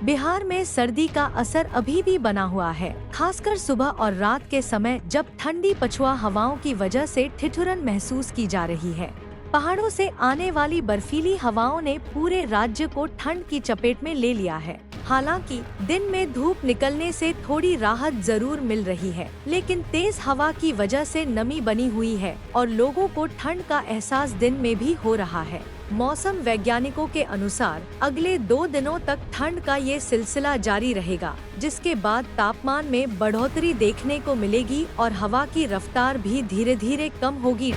बिहार में सर्दी का असर अभी भी बना हुआ है, खासकर सुबह और रात के समय जब ठंडी पछुआ हवाओं की वजह से ठिठुरन महसूस की जा रही है। पहाड़ों से आने वाली बर्फीली हवाओं ने पूरे राज्य को ठंड की चपेट में ले लिया है। हालांकि दिन में धूप निकलने से थोड़ी राहत जरूर मिल रही है, लेकिन तेज हवा की वजह से नमी बनी हुई है और लोगों को ठंड का एहसास दिन में भी हो रहा है। मौसम वैज्ञानिकों के अनुसार अगले 2 दिनों तक ठंड का ये सिलसिला जारी रहेगा, जिसके बाद तापमान में बढ़ोतरी देखने को मिलेगी और हवा की रफ्तार भी धीरे धीरे कम होगी।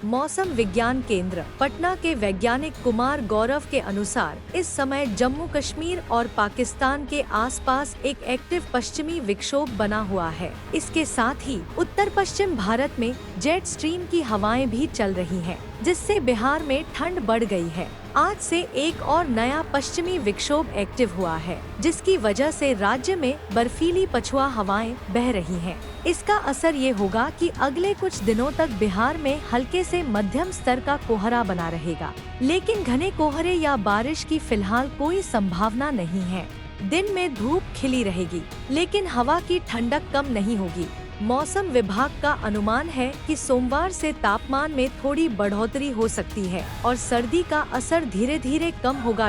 मौसम विज्ञान केंद्र पटना के वैज्ञानिक कुमार गौरव के अनुसार इस समय जम्मू कश्मीर और पाकिस्तान के आसपास एक एक्टिव पश्चिमी विक्षोभ बना हुआ है। इसके साथ ही उत्तर पश्चिम भारत में जेट स्ट्रीम की हवाएं भी चल रही हैं, जिससे बिहार में ठंड बढ़ गई है। आज से एक और नया पश्चिमी विक्षोभ एक्टिव हुआ है, जिसकी वजह से राज्य में बर्फीली पछुआ हवाएं बह रही हैं। इसका असर ये होगा कि अगले कुछ दिनों तक बिहार में हल्के से मध्यम स्तर का कोहरा बना रहेगा, लेकिन घने कोहरे या बारिश की फिलहाल कोई संभावना नहीं है। दिन में धूप खिली रहेगी, लेकिन हवा की ठंडक कम नहीं होगी। मौसम विभाग का अनुमान है कि सोमवार से तापमान में थोड़ी बढ़ोतरी हो सकती है और सर्दी का असर धीरे धीरे कम होगा।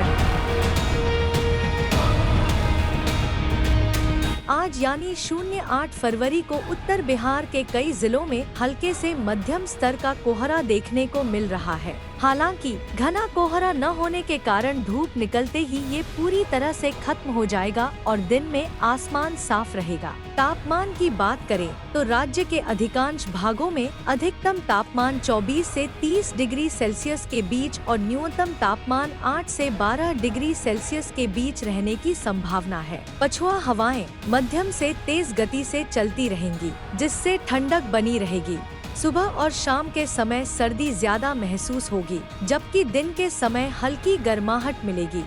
आज यानी 08 फरवरी को उत्तर बिहार के कई जिलों में हल्के से मध्यम स्तर का कोहरा देखने को मिल रहा है। हालांकि घना कोहरा न होने के कारण धूप निकलते ही ये पूरी तरह से खत्म हो जाएगा और दिन में आसमान साफ रहेगा। तापमान की बात करें तो राज्य के अधिकांश भागों में अधिकतम तापमान 24 से 30 डिग्री सेल्सियस के बीच और न्यूनतम तापमान 8 से 12 डिग्री सेल्सियस के बीच रहने की संभावना है। पछुआ हवाएं मध्यम से तेज गति से चलती रहेंगी, जिससे ठंडक बनी रहेगी। सुबह और शाम के समय सर्दी ज्यादा महसूस होगी, जबकि दिन के समय हल्की गर्माहट मिलेगी।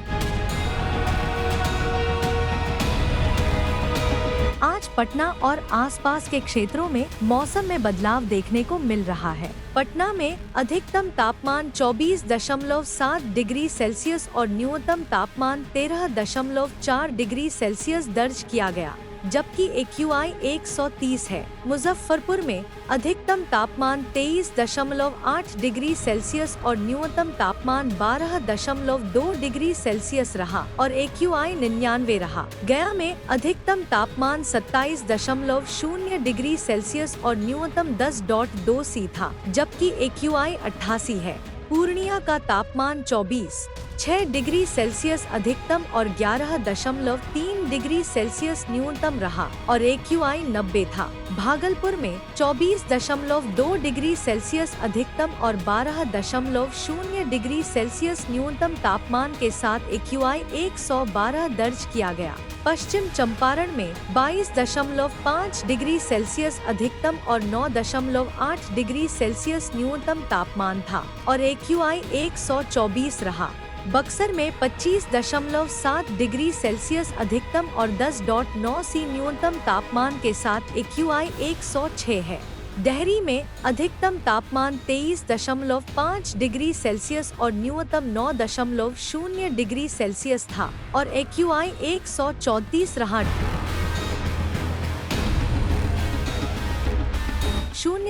आज पटना और आसपास के क्षेत्रों में मौसम में बदलाव देखने को मिल रहा है। पटना में अधिकतम तापमान 24.7 डिग्री सेल्सियस और न्यूनतम तापमान 13.4 डिग्री सेल्सियस दर्ज किया गया, जबकि AQI 130 है। मुजफ्फरपुर में अधिकतम तापमान 23.8 डिग्री सेल्सियस और न्यूनतम तापमान 12.2 डिग्री सेल्सियस रहा और AQI 99 रहा। गया में अधिकतम तापमान 27.0 डिग्री सेल्सियस और न्यूनतम 10.2 था, जबकि AQI 88 है। पूर्णिया का तापमान 24.6 डिग्री सेल्सियस अधिकतम और 11.3 डिग्री सेल्सियस न्यूनतम रहा और AQI 90 था। भागलपुर में 24.2 डिग्री सेल्सियस अधिकतम और 12.0 डिग्री सेल्सियस न्यूनतम तापमान के साथ AQI 112 दर्ज किया गया। पश्चिम चंपारण में 22.5 डिग्री सेल्सियस अधिकतम और 9.8 डिग्री सेल्सियस न्यूनतम तापमान था और AQI 124 रहा। बक्सर में 25.7 डिग्री सेल्सियस अधिकतम और 10.9 न्यूनतम तापमान के साथ AQI 106 है। डेहरी में अधिकतम तापमान 23.5 डिग्री सेल्सियस और न्यूनतम 9.0 डिग्री सेल्सियस था और AQI 134 रहा।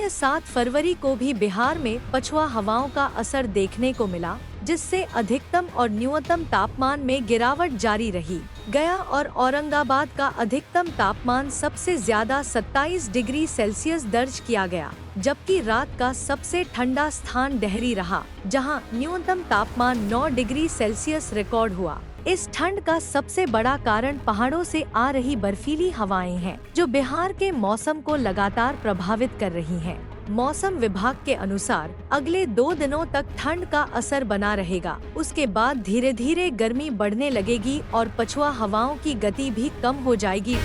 07 फरवरी को भी बिहार में पछुआ हवाओं का असर देखने को मिला, जिससे अधिकतम और न्यूनतम तापमान में गिरावट जारी रही। गया और औरंगाबाद का अधिकतम तापमान सबसे ज्यादा 27 डिग्री सेल्सियस दर्ज किया गया, जबकि रात का सबसे ठंडा स्थान डेहरी रहा, जहां न्यूनतम तापमान 9 डिग्री सेल्सियस रिकॉर्ड हुआ। इस ठंड का सबसे बड़ा कारण पहाड़ों से आ रही बर्फीली हवाएं हैं, जो बिहार के मौसम को लगातार प्रभावित कर रही हैं। मौसम विभाग के अनुसार अगले 2 दिनों तक ठंड का असर बना रहेगा। उसके बाद धीरे धीरे गर्मी बढ़ने लगेगी और पछुआ हवाओं की गति भी कम हो जाएगी।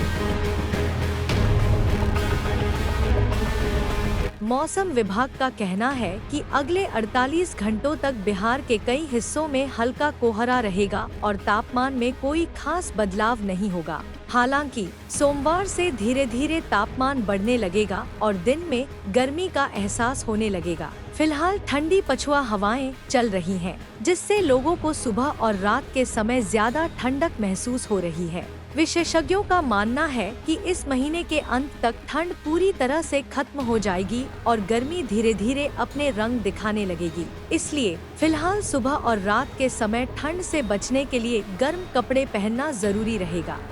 मौसम विभाग का कहना है कि अगले 48 घंटों तक बिहार के कई हिस्सों में हल्का कोहरा रहेगा और तापमान में कोई खास बदलाव नहीं होगा। हालांकि सोमवार से धीरे धीरे तापमान बढ़ने लगेगा और दिन में गर्मी का एहसास होने लगेगा। फिलहाल ठंडी पछुआ हवाएं चल रही हैं, जिससे लोगों को सुबह और रात के समय ज्यादा ठंडक महसूस हो रही है। विशेषज्ञों का मानना है कि इस महीने के अंत तक ठंड पूरी तरह से खत्म हो जाएगी और गर्मी धीरे धीरे अपने रंग दिखाने लगेगी। इसलिए फिलहाल सुबह और रात के समय ठंड से बचने के लिए गर्म कपड़े पहनना जरूरी रहेगा।